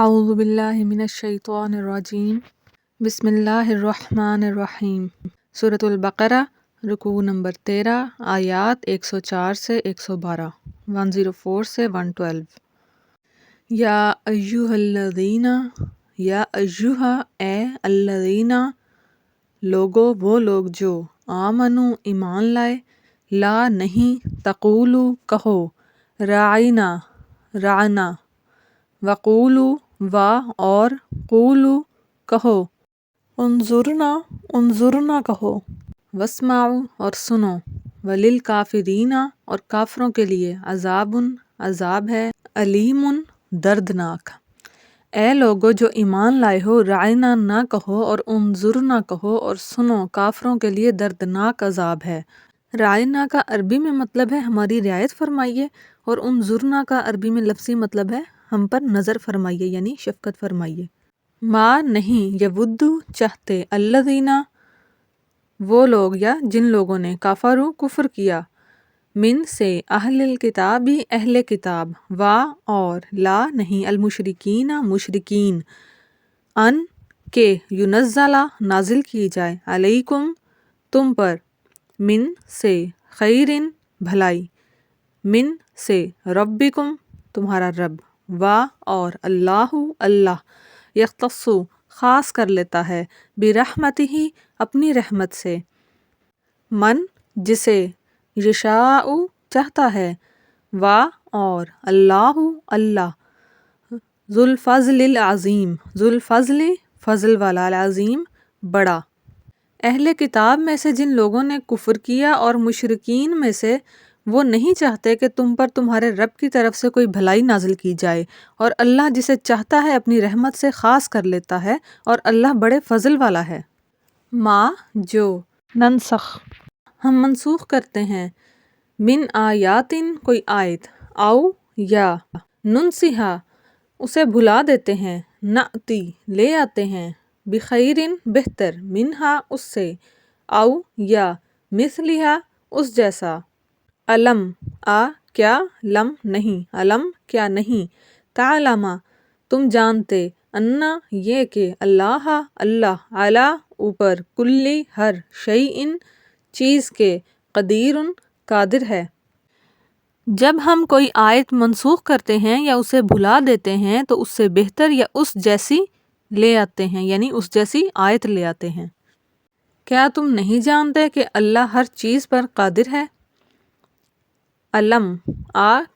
اعوذ باللہ من الشیطان الرجیم بسم اللہ الرحمن الرحیم۔ سورۃ البقرہ، رکوع نمبر 13، آیات 104 سے 112، 104 سے 112۔ یا ایہا الذین، یا ایہا اے الذین لوگو، وہ لوگ جو آمنو ایمان لائے، لا نہیں، تقولو کہو، راعینا رعنا، وقولو و اور، قولو کہو، انظرنا انظرنا کہو، واسمعوا اور سنو، وللکافرین اور کافروں کے لیے عذاب عذاب ہے، علیم دردناک۔ اے لوگو جو ایمان لائے ہو، رعنا نہ کہو اور انظرنا کہو اور سنو، کافروں کے لیے دردناک عذاب ہے۔ رعنا کا عربی میں مطلب ہے ہماری رعایت فرمائیے، اور انظرنا کا عربی میں لفظی مطلب ہے ہم پر نظر فرمائیے، یعنی شفقت فرمائیے۔ ما نہیں، یودو چاہتے، الذین وہ لوگ یا جن لوگوں نے، کفروا کفر کیا، من سے، اہل الکتابی اہل کتاب، و اور، لا نہیں، المشرکین مشرکین، ان کے، ینزلا نازل کی جائے، علیکم تم پر، من سے، خیرن بھلائی، من سے، ربکم تمہارا رب، و اور، اللہ اللہ، یختص خاص کر لیتا ہے، برحمتہ اپنی رحمت سے، من جسے، یشاء چاہتا ہے، و اور، اللہ اللہ، ذو الفضل العظیم، ذو الفضل فضل والا، العظیم بڑا۔ اہل کتاب میں سے جن لوگوں نے کفر کیا اور مشرکین میں سے، وہ نہیں چاہتے کہ تم پر تمہارے رب کی طرف سے کوئی بھلائی نازل کی جائے، اور اللہ جسے چاہتا ہے اپنی رحمت سے خاص کر لیتا ہے، اور اللہ بڑے فضل والا ہے۔ ما جو، ننسخ ہم منسوخ کرتے ہیں، من آیاتن کوئی آیت، او یا، ننسیہا اسے بھلا دیتے ہیں، نأتی لے آتے ہیں، بخیرن بہتر، منہا اس سے، او یا، مثلہا اس جیسا، علم کیا، لم نہیں، علم کیا نہیں، تعلم تم جانتے، انا یہ کہ، اللہ اللہ، علی اوپر، کلی ہر، شیئن چیز کے، قدیر قادر ہے۔ جب ہم کوئی آیت منسوخ کرتے ہیں یا اسے بھلا دیتے ہیں تو اس سے بہتر یا اس جیسی لے آتے ہیں، یعنی اس جیسی آیت لے آتے ہیں۔ کیا تم نہیں جانتے کہ اللہ ہر چیز پر قادر ہے؟ علم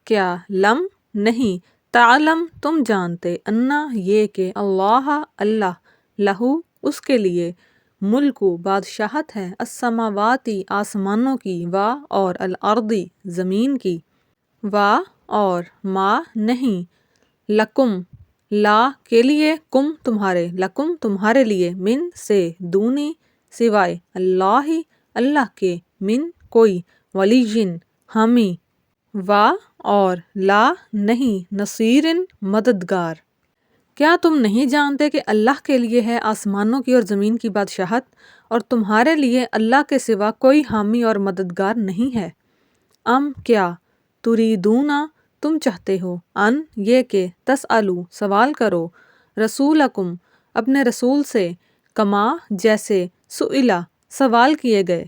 کیا، لم نہیں، تعلم تم جانتے، انا یہ کہ، اللہ اللہ، لہو اس کے لیے، ملک بادشاہت ہے، السماواتی آسمانوں کی، و اور، الارضی زمین کی، و اور، ما نہیں، لکم لا کے لیے، کم تمہارے، لکم تمہارے لیے، من سے، دونی سوائے، اللہ اللہ کے، من کوئی، ولیٍ حامی، و اور، لا نہیں، نصیرٍ مددگار۔ کیا تم نہیں جانتے کہ اللہ کے لیے ہے آسمانوں کی اور زمین کی بادشاہت، اور تمہارے لیے اللہ کے سوا کوئی حامی اور مددگار نہیں ہے؟ ام کیا، تریدون تم چاہتے ہو، ان یہ کہ، تسألوا سوال کرو، رسولکم اپنے رسول سے، کما جیسے، سئلا سوال کیے گئے،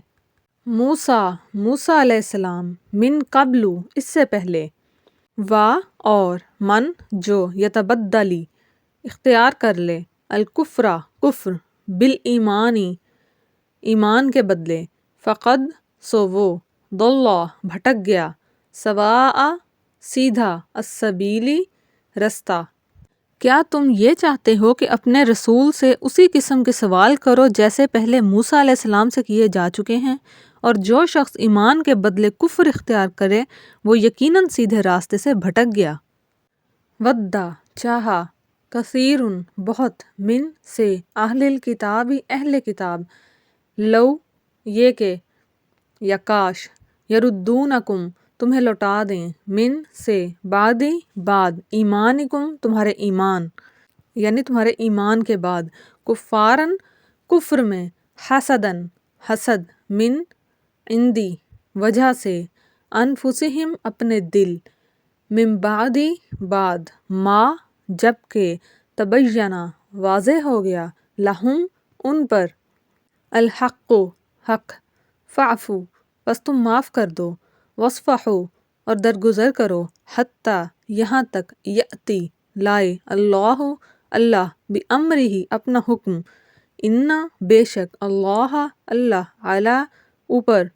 موسیٰ موسیٰ علیہ السلام، من قبل اس سے پہلے، و اور، من جو، یتبدلی اختیار کر لے، الکفر کفر، بالایمانی ایمان کے بدلے، فقد سو وہ، ضل بھٹک گیا، سواء سیدھا، السبیلی رستہ۔ کیا تم یہ چاہتے ہو کہ اپنے رسول سے اسی قسم کے سوال کرو جیسے پہلے موسیٰ علیہ السلام سے کیے جا چکے ہیں، اور جو شخص ایمان کے بدلے کفر اختیار کرے وہ یقیناً سیدھے راستے سے بھٹک گیا۔ ودّا چاہا، کثیر بہت، من سے، اہل الکتابی اہل کتاب، لو یہ کہ، یا کاش، یردونکم تمہیں لوٹا دیں، من سے، بعدی بعد، ایمانکم تمہارے ایمان، یعنی تمہارے ایمان کے بعد، کفارن کفر میں، حسدن حسد، من عندی وجہ سے، انفسہم اپنے دل، من بعدی بعد، ما جب کہ، تبینہ واضح ہو گیا، لہم ان پر، الحق حق، فاعفو پس تم معاف کر دو، واصفحوا اور درگزر کرو، حتیٰ یہاں تک، یأتی لائے، اللہ اللہ، بامرہ اپنا حکم، انا بے شک، اللہ اللہ، علی اوپر،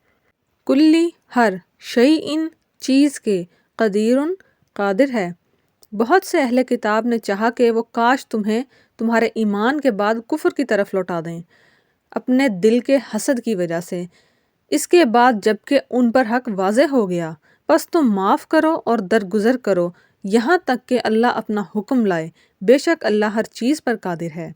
کلی ہر، شیئن چیز کے، قدیر قادر ہے۔ بہت سے اہل کتاب نے چاہا کہ وہ کاش تمہیں تمہارے ایمان کے بعد کفر کی طرف لوٹا دیں، اپنے دل کے حسد کی وجہ سے، اس کے بعد جبکہ ان پر حق واضح ہو گیا، پس تم معاف کرو اور درگزر کرو یہاں تک کہ اللہ اپنا حکم لائے، بے شک اللہ ہر چیز پر قادر ہے۔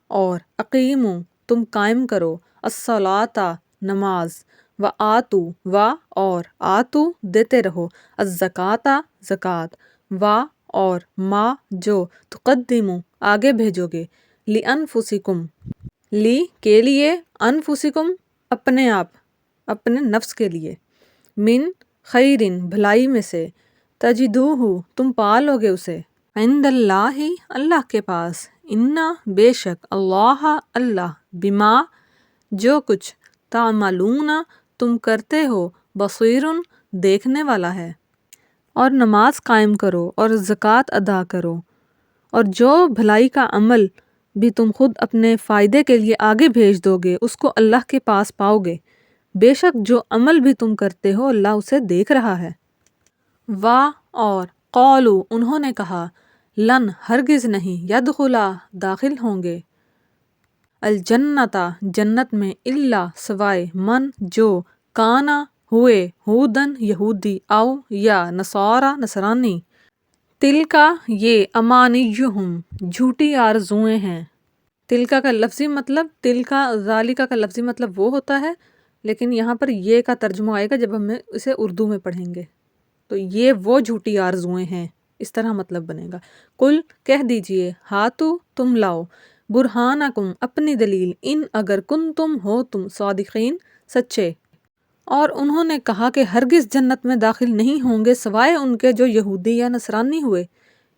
اور اقیمو تم قائم کرو، الصلاۃ نماز، وآتو اور آتو دیتے رہو، الزکوٰۃ زکوٰۃ، اور ما جو، تقدمو آگے بھیجو گے، لانفسکم لی کے لیے، انفسکم اپنے آپ، اپنے نفس کے لیے، من خیرن بھلائی میں سے، تجدوہ تم پالو گے اسے، عند اللہ اللہ کے پاس، انا بے شک، اللہ اللہ، بما جو کچھ، تعملون تم کرتے ہو، بصیر دیکھنے والا ہے۔ اور نماز قائم کرو اور زکوٰۃ ادا کرو، اور جو بھلائی کا عمل بھی تم خود اپنے فائدے کے لیے آگے بھیج دو گے اس کو اللہ کے پاس پاؤ گے، بے شک جو عمل بھی تم کرتے ہو اللہ اسے دیکھ رہا ہے۔ اور قولو انہوں نے کہا، لن ہرگز نہیں، یدخلا داخل ہوں گے، الجنت جنت میں، الا سوائے، من جو، کانا ہوئے، ہودن یہودی، او یا نصارا نصرانی، تلکا یہ، امانیہم جھوٹی آرزوئیں ہیں۔ تلکا کا لفظی مطلب، تلکا ذالکا کا لفظی مطلب وہ ہوتا ہے، لیکن یہاں پر یہ کا ترجمہ آئے گا جب ہم اسے اردو میں پڑھیں گے، تو یہ وہ جھوٹی آرزوئیں ہیں، اس طرح مطلب بنے گا۔ قل کہہ دیجئے، ہاتو تم لاؤ، برہانکم اپنی دلیل، ان اگر کنتم ہو تم، صادقین سچے۔ اور انہوں نے کہا کہ ہرگز جنت میں داخل نہیں ہوں گے سوائے ان کے جو یہودی یا نصرانی ہوئے،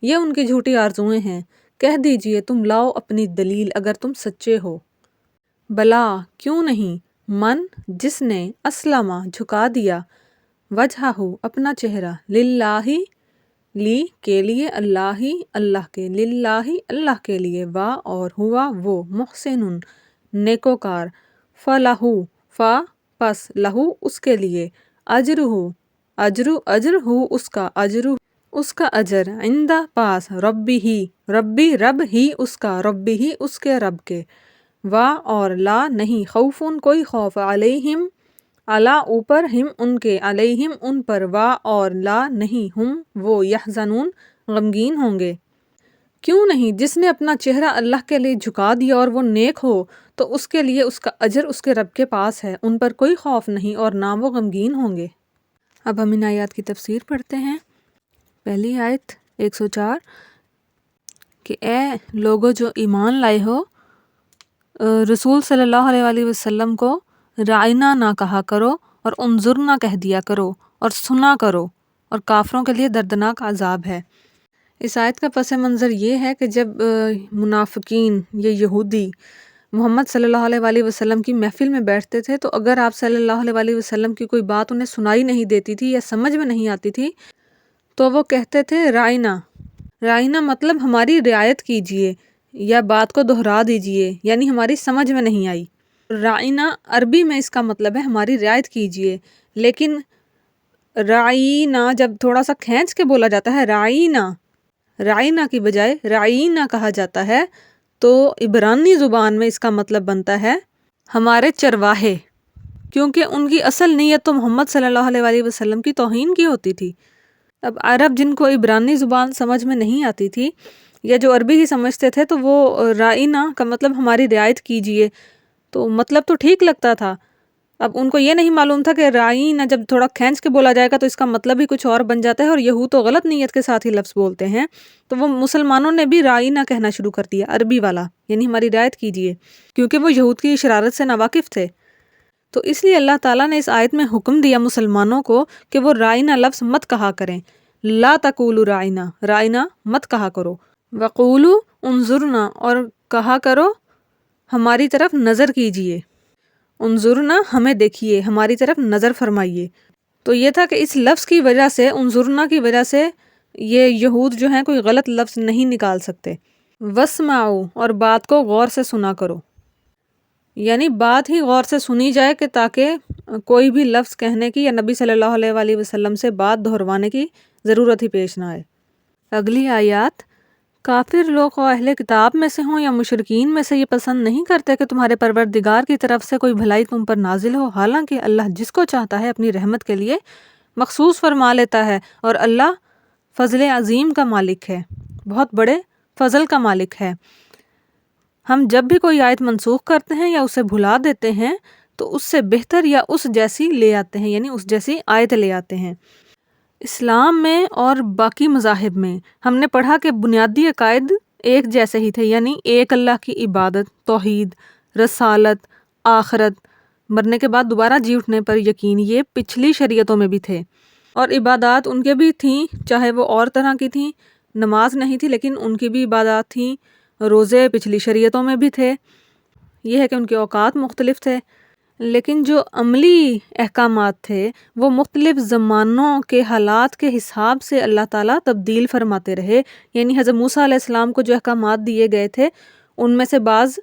یہ ان کی جھوٹی آرزوئیں ہیں۔ کہہ دیجئے تم لاؤ اپنی دلیل اگر تم سچے ہو۔ بلا کیوں نہیں، من جس نے، اسلم جھکا دیا، وجہہ اپنا چہرہ، للہ لی کے لیے، اللہ اللہ کے، للہ اللہ کے لیے، اور ہوا وہ، محسن نیکوکار، فلہو پس لہو اس کے لیے، اجر اس کا، اس کا اجر، عند پاس، ربی رب ہی اس کا، ربی ہی اس کے رب کے، اور لا نہیں، خوفن کوئی خوف، علیہم علی اوپر، ہم ان کے، علیہم ان پر، اور لا نہیں، ہم وہ، یحزنون غمگین ہوں گے۔ کیوں نہیں، جس نے اپنا چہرہ اللہ کے لیے جھکا دیا اور وہ نیک ہو تو اس کے لیے اس کا اجر اس کے رب کے پاس ہے، ان پر کوئی خوف نہیں اور نہ وہ غمگین ہوں گے۔ اب ہم ان آیات کی تفسیر پڑھتے ہیں۔ پہلی آیت 104 کہ اے لوگو جو ایمان لائے ہو، رسول صلی اللہ علیہ وآلہ وسلم کو رائنا نہ کہا کرو اور انظرنا کہہ دیا کرو اور سنا کرو، اور کافروں کے لیے دردناک عذاب ہے۔ اس آیت کا پس منظر یہ ہے کہ جب منافقین یا یہودی محمد صلی اللہ علیہ وآلہ وسلم کی محفل میں بیٹھتے تھے تو اگر آپ صلی اللہ علیہ وآلہ وسلم کی کوئی بات انہیں سنائی نہیں دیتی تھی یا سمجھ میں نہیں آتی تھی تو وہ کہتے تھے رائنا۔ رائنا مطلب ہماری رعایت کیجئے یا بات کو دہرا دیجئے، یعنی ہماری سمجھ میں نہیں آئی۔ رائنا عربی میں اس کا مطلب ہے ہماری رعایت کیجئے، لیکن رائنا جب تھوڑا سا کھینچ کے بولا جاتا ہے، رائنا کی بجائے رائنا کہا جاتا ہے، تو عبرانی زبان میں اس کا مطلب بنتا ہے ہمارے چرواہے، کیونکہ ان کی اصل نیت تو محمد صلی اللہ علیہ وآلہ وسلم کی توہین کی ہوتی تھی۔ اب عرب جن کو عبرانی زبان سمجھ میں نہیں آتی تھی یا جو عربی ہی سمجھتے تھے تو وہ رائنا کا مطلب ہماری رعایت کیجئے تو مطلب تو ٹھیک لگتا تھا۔ اب ان کو یہ نہیں معلوم تھا کہ رائنا جب تھوڑا کھینچ کے بولا جائے گا تو اس کا مطلب ہی کچھ اور بن جاتا ہے، اور یہود تو غلط نیت کے ساتھ ہی لفظ بولتے ہیں، تو وہ مسلمانوں نے بھی رائنا کہنا شروع کر دیا، عربی والا، یعنی ہماری رعایت کیجئے، کیونکہ وہ یہود کی شرارت سے ناواقف تھے۔ تو اس لیے اللہ تعالیٰ نے اس آیت میں حکم دیا مسلمانوں کو کہ وہ رائنا لفظ مت کہا کریں، لا تقولوا رائنا، رائنا مت کہا کرو، وقولو انظرنا، اور کہا کرو ہماری طرف نظر کیجئے، انظرنا ہمیں دیکھیے، ہماری طرف نظر فرمائیے۔ تو یہ تھا کہ اس لفظ کی وجہ سے، انظرنا کی وجہ سے، یہ یہود جو ہیں کوئی غلط لفظ نہیں نکال سکتے۔ واسمعوا، اور بات کو غور سے سنا کرو، یعنی بات ہی غور سے سنی جائے کہ تاکہ کوئی بھی لفظ کہنے کی یا نبی صلی اللہ علیہ وآلہ وسلم سے بات دہروانے کی ضرورت ہی پیش نہ آئے۔ اگلی آیات، کافر لوگ و اہل کتاب میں سے ہوں یا مشرکین میں سے یہ پسند نہیں کرتے کہ تمہارے پروردگار کی طرف سے کوئی بھلائی تم پر نازل ہو، حالانکہ اللہ جس کو چاہتا ہے اپنی رحمت کے لیے مخصوص فرما لیتا ہے، اور اللہ فضل عظیم کا مالک ہے، بہت بڑے فضل کا مالک ہے۔ ہم جب بھی کوئی آیت منسوخ کرتے ہیں یا اسے بھلا دیتے ہیں تو اس سے بہتر یا اس جیسی لے آتے ہیں، یعنی اس جیسی آیت لے آتے ہیں۔ اسلام میں اور باقی مذاہب میں ہم نے پڑھا کہ بنیادی عقائد ایک جیسے ہی تھے، یعنی ایک اللہ کی عبادت، توحید، رسالت، آخرت، مرنے کے بعد دوبارہ جی اٹھنے پر یقین، یہ پچھلی شریعتوں میں بھی تھے، اور عبادات ان کے بھی تھیں، چاہے وہ اور طرح کی تھیں، نماز نہیں تھی لیکن ان کی بھی عبادات تھیں، روزے پچھلی شریعتوں میں بھی تھے، یہ ہے کہ ان کے اوقات مختلف تھے، لیکن جو عملی احکامات تھے وہ مختلف زمانوں کے حالات کے حساب سے اللہ تعالیٰ تبدیل فرماتے رہے، یعنی حضرت موسیٰ علیہ السلام کو جو احکامات دیے گئے تھے ان میں سے بعض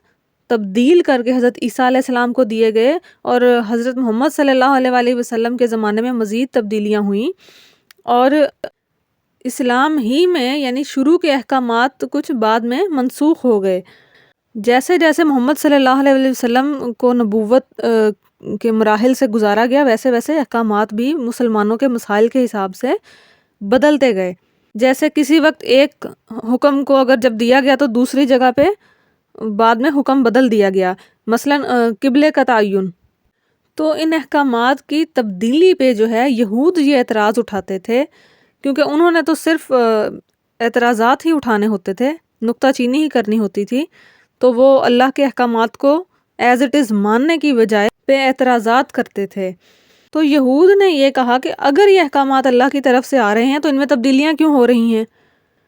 تبدیل کر کے حضرت عیسیٰ علیہ السلام کو دیے گئے، اور حضرت محمد صلی اللہ علیہ وآلہ وسلم کے زمانے میں مزید تبدیلیاں ہوئیں، اور اسلام ہی میں یعنی شروع کے احکامات کچھ بعد میں منسوخ ہو گئے۔ جیسے جیسے محمد صلی اللہ علیہ وسلم کو نبوت کے مراحل سے گزارا گیا، ویسے ویسے احکامات بھی مسلمانوں کے مسائل کے حساب سے بدلتے گئے۔ جیسے کسی وقت ایک حکم کو اگر جب دیا گیا تو دوسری جگہ پہ بعد میں حکم بدل دیا گیا، مثلا قبلے کا تعین۔ تو ان احکامات کی تبدیلی پہ جو ہے یہود یہ اعتراض اٹھاتے تھے، کیونکہ انہوں نے تو صرف اعتراضات ہی اٹھانے ہوتے تھے، نکتہ چینی ہی کرنی ہوتی تھی، تو وہ اللہ کے احکامات کو ایز اٹ از ماننے کی بجائے پہ اعتراضات کرتے تھے۔ تو یہود نے یہ کہا کہ اگر یہ احکامات اللہ کی طرف سے آ رہے ہیں تو ان میں تبدیلیاں کیوں ہو رہی ہیں؟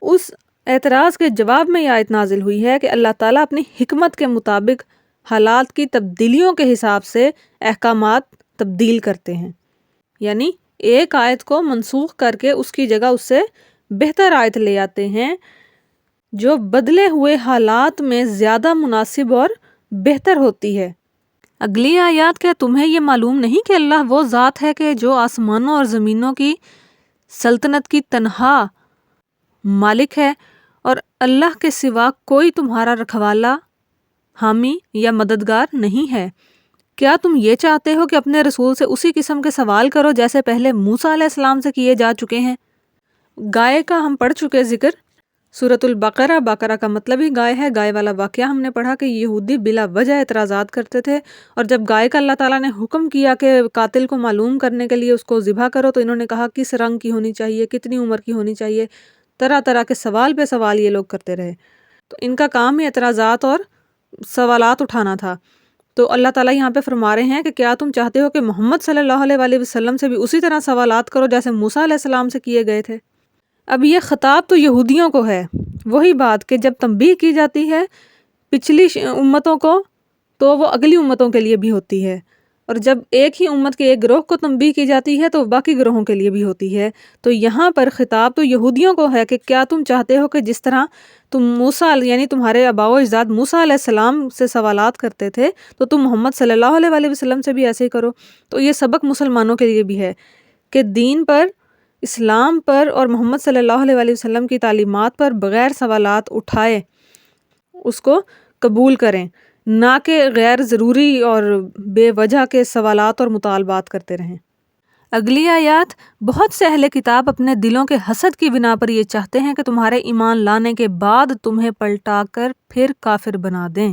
اس اعتراض کے جواب میں یہ آیت نازل ہوئی ہے کہ اللہ تعالیٰ اپنی حکمت کے مطابق حالات کی تبدیلیوں کے حساب سے احکامات تبدیل کرتے ہیں، یعنی ایک آیت کو منسوخ کر کے اس کی جگہ اس سے بہتر آیت لے آتے ہیں جو بدلے ہوئے حالات میں زیادہ مناسب اور بہتر ہوتی ہے۔ اگلی آیات، کیا تمہیں یہ معلوم نہیں کہ اللہ وہ ذات ہے کہ جو آسمانوں اور زمینوں کی سلطنت کی تنہا مالک ہے، اور اللہ کے سوا کوئی تمہارا رکھوالا، حامی یا مددگار نہیں ہے؟ کیا تم یہ چاہتے ہو کہ اپنے رسول سے اسی قسم کے سوال کرو جیسے پہلے موسیٰ علیہ السلام سے کیے جا چکے ہیں؟ گائے کا ہم پڑھ چکے ذکر، سورۃ البقرہ، بقرہ کا مطلب ہی گائے ہے، گائے والا واقعہ ہم نے پڑھا کہ یہودی بلا وجہ اعتراضات کرتے تھے، اور جب گائے کا اللہ تعالیٰ نے حکم کیا کہ قاتل کو معلوم کرنے کے لیے اس کو ذبح کرو تو انہوں نے کہا کس رنگ کی ہونی چاہیے، کتنی عمر کی ہونی چاہیے، طرح طرح کے سوال پہ سوال یہ لوگ کرتے رہے۔ تو ان کا کام ہی اعتراضات اور سوالات اٹھانا تھا۔ تو اللہ تعالیٰ یہاں پہ فرما رہے ہیں کہ کیا تم چاہتے ہو کہ محمد صلی اللہ علیہ وآلہ وسلم سے بھی اسی طرح سوالات کرو جیسے موسیٰ علیہ السلام سے کیے گئے تھے؟ اب یہ خطاب تو یہودیوں کو ہے، وہی بات کہ جب تنبیہ کی جاتی ہے پچھلی امتوں کو تو وہ اگلی امتوں کے لیے بھی ہوتی ہے، اور جب ایک ہی امت کے ایک گروہ کو تنبیہ کی جاتی ہے تو باقی گروہوں کے لیے بھی ہوتی ہے۔ تو یہاں پر خطاب تو یہودیوں کو ہے کہ کیا تم چاہتے ہو کہ جس طرح تم موسیٰ یعنی تمہارے آباء و اجداد موسیٰ علیہ السلام سے سوالات کرتے تھے تو تم محمد صلی اللہ علیہ وآلہ وسلم سے بھی ایسے ہی کرو۔ تو یہ سبق مسلمانوں کے لیے بھی ہے کہ دین پر، اسلام پر اور محمد صلی اللہ علیہ وآلہ وسلم کی تعلیمات پر بغیر سوالات اٹھائے اس کو قبول کریں، نہ کہ غیر ضروری اور بے وجہ کے سوالات اور مطالبات کرتے رہیں۔ اگلی آیات، بہت سے اہل کتاب اپنے دلوں کے حسد کی بنا پر یہ چاہتے ہیں کہ تمہارے ایمان لانے کے بعد تمہیں پلٹا کر پھر کافر بنا دیں،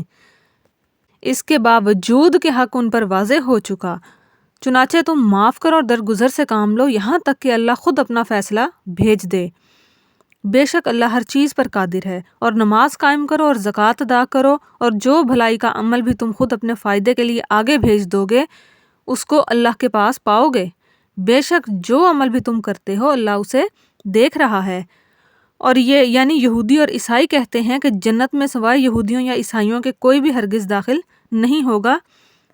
اس کے باوجود کہ حق ان پر واضح ہو چکا، چنانچہ تم معاف کرو اور درگزر سے کام لو یہاں تک کہ اللہ خود اپنا فیصلہ بھیج دے۔ بے شک اللہ ہر چیز پر قادر ہے، اور نماز قائم کرو اور زکوٰۃ ادا کرو، اور جو بھلائی کا عمل بھی تم خود اپنے فائدے کے لیے آگے بھیج دو گے اس کو اللہ کے پاس پاؤ گے، بے شک جو عمل بھی تم کرتے ہو اللہ اسے دیکھ رہا ہے۔ اور یہ یعنی یہودی اور عیسائی کہتے ہیں کہ جنت میں سوائے یہودیوں یا عیسائیوں کے کوئی بھی ہرگز داخل نہیں ہوگا،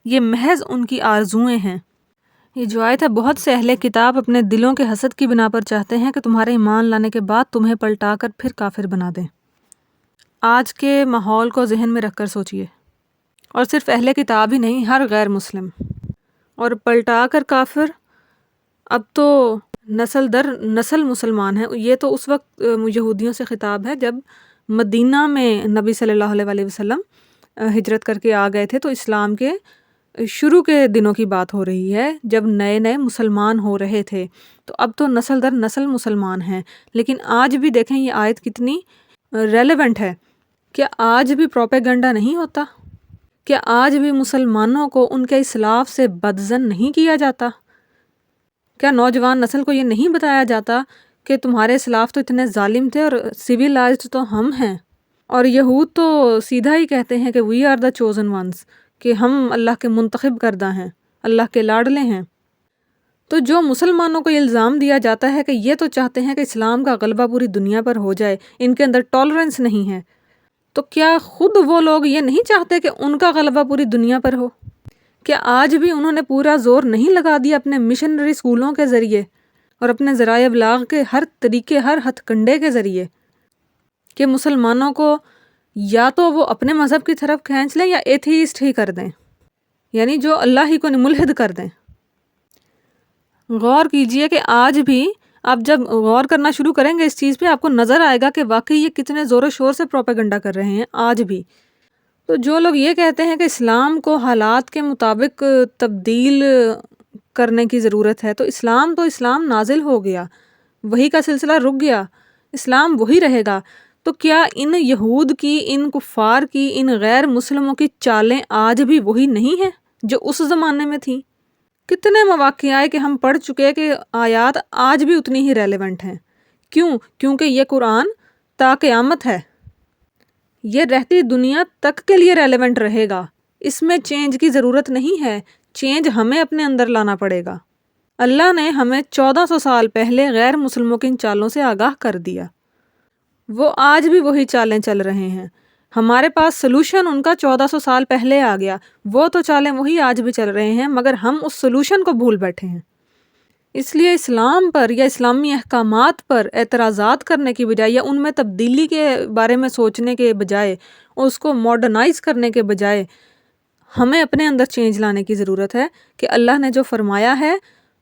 یہ محض ان کی آرزوئیں ہیں۔ یہ جو آیت ہے، بہت سے اہل کتاب اپنے دلوں کے حسد کی بنا پر چاہتے ہیں کہ تمہارے ایمان لانے کے بعد تمہیں پلٹا کر پھر کافر بنا دیں۔ آج کے ماحول کو ذہن میں رکھ کر سوچئے، اور صرف اہل کتاب ہی نہیں، ہر غیر مسلم۔ اور پلٹا کر کافر، اب تو نسل در نسل مسلمان ہیں۔ یہ تو اس وقت یہودیوں سے خطاب ہے جب مدینہ میں نبی صلی اللہ علیہ وسلم ہجرت کر کے آ گئے تھے، تو اسلام کے شروع کے دنوں کی بات ہو رہی ہے جب نئے نئے مسلمان ہو رہے تھے۔ تو اب تو نسل در نسل مسلمان ہیں، لیکن آج بھی دیکھیں یہ آیت کتنی ریلیونٹ ہے۔ کیا آج بھی پروپیگنڈا نہیں ہوتا؟ کیا آج بھی مسلمانوں کو ان کے اسلاف سے بدظن نہیں کیا جاتا؟ کیا نوجوان نسل کو یہ نہیں بتایا جاتا کہ تمہارے اسلاف تو اتنے ظالم تھے اور سویلائزڈ تو ہم ہیں؟ اور یہود تو سیدھا ہی کہتے ہیں کہ we are the chosen once, کہ ہم اللہ کے منتخب کردہ ہیں، اللہ کے لاڈلے ہیں۔ تو جو مسلمانوں کو یہ الزام دیا جاتا ہے کہ یہ تو چاہتے ہیں کہ اسلام کا غلبہ پوری دنیا پر ہو جائے، ان کے اندر ٹالرنس نہیں ہے، تو کیا خود وہ لوگ یہ نہیں چاہتے کہ ان کا غلبہ پوری دنیا پر ہو؟ کیا آج بھی انہوں نے پورا زور نہیں لگا دیا اپنے مشنری اسکولوں کے ذریعے اور اپنے ذرائع ابلاغ کے ہر طریقے، ہر ہتھ کنڈے کے ذریعے، کہ مسلمانوں کو یا تو وہ اپنے مذہب کی طرف کھینچ لیں یا ایتھیسٹ ہی کر دیں، یعنی جو اللہ ہی کو ملحد کر دیں؟ غور کیجئے کہ آج بھی آپ جب غور کرنا شروع کریں گے اس چیز پہ، آپ کو نظر آئے گا کہ واقعی یہ کتنے زور و شور سے پروپیگنڈا کر رہے ہیں آج بھی۔ تو جو لوگ یہ کہتے ہیں کہ اسلام کو حالات کے مطابق تبدیل کرنے کی ضرورت ہے، تو اسلام نازل ہو گیا، وحی کا سلسلہ رک گیا، اسلام وہی رہے گا۔ تو کیا ان یہود کی، ان کفار کی، ان غیر مسلموں کی چالیں آج بھی وہی نہیں ہیں جو اس زمانے میں تھیں؟ کتنے مواقع آئے کہ ہم پڑھ چکے کہ آیات آج بھی اتنی ہی ریلیونٹ ہیں۔ کیوں؟ کیونکہ یہ قرآن تا قیامت ہے، یہ رہتی دنیا تک کے لیے ریلیونٹ رہے گا، اس میں چینج کی ضرورت نہیں ہے، چینج ہمیں اپنے اندر لانا پڑے گا۔ اللہ نے ہمیں 1400 سال پہلے غیر مسلموں کی ان چالوں سے آگاہ کر دیا، وہ آج بھی وہی چالیں چل رہے ہیں، ہمارے پاس سلوشن ان کا 1400 سال پہلے آ گیا، وہ تو چالیں وہی آج بھی چل رہے ہیں، مگر ہم اس سلوشن کو بھول بیٹھے ہیں۔ اس لیے اسلام پر یا اسلامی احکامات پر اعتراضات کرنے کی بجائے یا ان میں تبدیلی کے بارے میں سوچنے کے بجائے، اس کو ماڈرنائز کرنے کے بجائے، ہمیں اپنے اندر چینج لانے کی ضرورت ہے کہ اللہ نے جو فرمایا ہے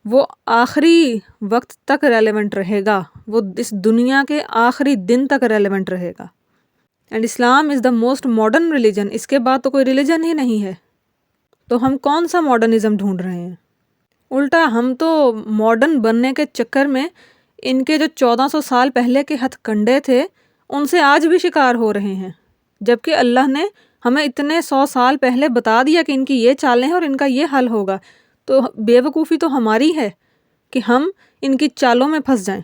وہ آخری وقت تک ریلیونٹ رہے گا، وہ اس دنیا کے آخری دن تک ریلیونٹ رہے گا۔ And Islam is the most modern religion, اس کے بعد تو کوئی ریلیجن ہی نہیں ہے، تو ہم کون سا ماڈرنزم ڈھونڈ رہے ہیں؟ الٹا ہم تو ماڈرن بننے کے چکر میں ان کے جو 1400 سال پہلے کے ہتھ کنڈے تھے ان سے آج بھی شکار ہو رہے ہیں، جبکہ اللہ نے ہمیں اتنے 100 سال پہلے بتا دیا کہ ان کی یہ چالیں ہیں اور ان کا یہ حل ہوگا۔ تو بے وقوفی تو ہماری ہے کہ ہم ان کی چالوں میں پھنس جائیں،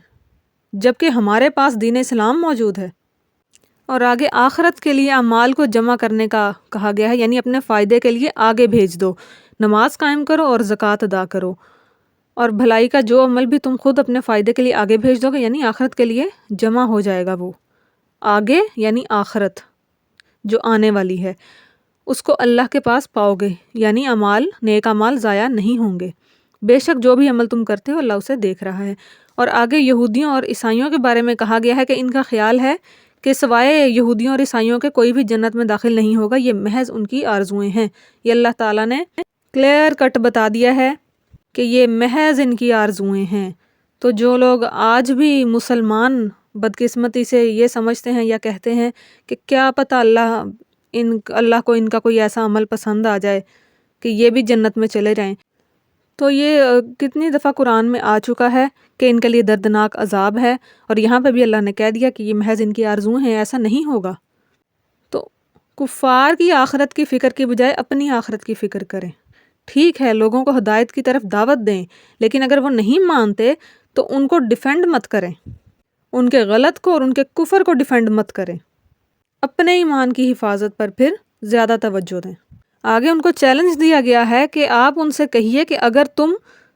جبکہ ہمارے پاس دین اسلام موجود ہے۔ اور آگے آخرت کے لیے اعمال کو جمع کرنے کا کہا گیا ہے، یعنی اپنے فائدے کے لیے آگے بھیج دو، نماز قائم کرو اور زکوٰۃ ادا کرو، اور بھلائی کا جو عمل بھی تم خود اپنے فائدے کے لیے آگے بھیج دو گے، یعنی آخرت کے لیے جمع ہو جائے گا، وہ آگے یعنی آخرت جو آنے والی ہے اس کو اللہ کے پاس پاؤ گے، یعنی اعمال، نیک اعمال ضائع نہیں ہوں گے، بے شک جو بھی عمل تم کرتے ہو اللہ اسے دیکھ رہا ہے۔ اور آگے یہودیوں اور عیسائیوں کے بارے میں کہا گیا ہے کہ ان کا خیال ہے کہ سوائے یہودیوں اور عیسائیوں کے کوئی بھی جنت میں داخل نہیں ہوگا، یہ محض ان کی آرزوئیں ہیں۔ یہ اللہ تعالیٰ نے کلیئر کٹ بتا دیا ہے کہ یہ محض ان کی آرزوئیں ہیں۔ تو جو لوگ آج بھی مسلمان بدقسمتی سے یہ سمجھتے ہیں یا کہتے ہیں کہ کیا پتہ اللہ کو ان کا کوئی ایسا عمل پسند آ جائے کہ یہ بھی جنت میں چلے جائیں، تو یہ کتنی دفعہ قرآن میں آ چکا ہے کہ ان کے لیے دردناک عذاب ہے، اور یہاں پہ بھی اللہ نے کہہ دیا کہ یہ محض ان کی آرزویں ہیں، ایسا نہیں ہوگا۔ تو کفار کی آخرت کی فکر کی بجائے اپنی آخرت کی فکر کریں۔ ٹھیک ہے، لوگوں کو ہدایت کی طرف دعوت دیں، لیکن اگر وہ نہیں مانتے تو ان کو ڈیفینڈ مت کریں، ان کے غلط کو اور ان کے کفر کو ڈیفینڈ مت کریں، اپنے ایمان کی حفاظت پر پھر زیادہ توجہ دیں۔ آگے ان کو چیلنج دیا گیا ہے کہ آپ ان سے کہیے کہ اگر تم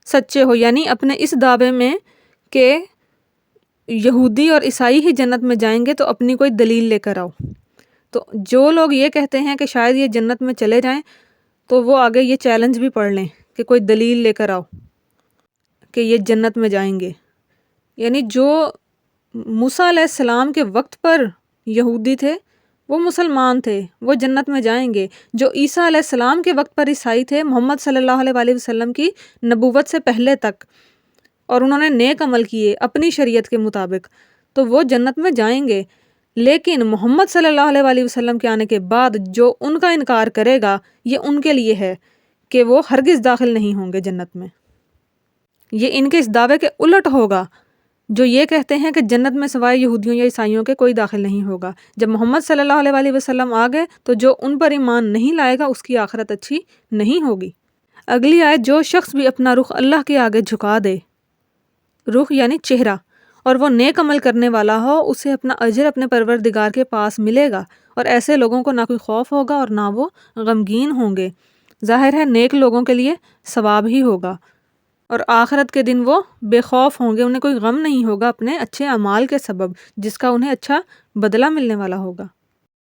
سچے ہو، یعنی اپنے اس دعوے میں کہ یہودی اور عیسائی ہی جنت میں جائیں گے تو اپنی کوئی دلیل لے کر آؤ۔ تو جو لوگ یہ کہتے ہیں کہ شاید یہ جنت میں چلے جائیں تو وہ آگے یہ چیلنج بھی پڑھ لیں کہ کوئی دلیل لے کر آؤ کہ یہ جنت میں جائیں گے۔ یعنی جو موسیٰ علیہ السلام کے وقت پر یہودی تھے وہ مسلمان تھے، وہ جنت میں جائیں گے۔ جو عیسیٰ علیہ السلام کے وقت پر عیسائی تھے، محمد صلی اللہ علیہ وآلہ وسلم کی نبوت سے پہلے تک، اور انہوں نے نیک عمل کیے اپنی شریعت کے مطابق، تو وہ جنت میں جائیں گے۔ لیکن محمد صلی اللہ علیہ وآلہ وسلم کے آنے کے بعد جو ان کا انکار کرے گا، یہ ان کے لیے ہے کہ وہ ہرگز داخل نہیں ہوں گے جنت میں۔ یہ ان کے اس دعوے کے الٹ ہوگا جو یہ کہتے ہیں کہ جنت میں سوائے یہودیوں یا عیسائیوں کے کوئی داخل نہیں ہوگا۔ جب محمد صلی اللہ علیہ وآلہ وسلم آ گئے تو جو ان پر ایمان نہیں لائے گا اس کی آخرت اچھی نہیں ہوگی۔ اگلی آیت، جو شخص بھی اپنا رخ اللہ کے آگے جھکا دے، رخ یعنی چہرہ، اور وہ نیک عمل کرنے والا ہو، اسے اپنا اجر اپنے پروردگار کے پاس ملے گا، اور ایسے لوگوں کو نہ کوئی خوف ہوگا اور نہ وہ غمگین ہوں گے۔ ظاہر ہے نیک لوگوں کے لیے ثواب ہی ہوگا، اور آخرت کے دن وہ بے خوف ہوں گے، انہیں کوئی غم نہیں ہوگا اپنے اچھے اعمال کے سبب، جس کا انہیں اچھا بدلہ ملنے والا ہوگا۔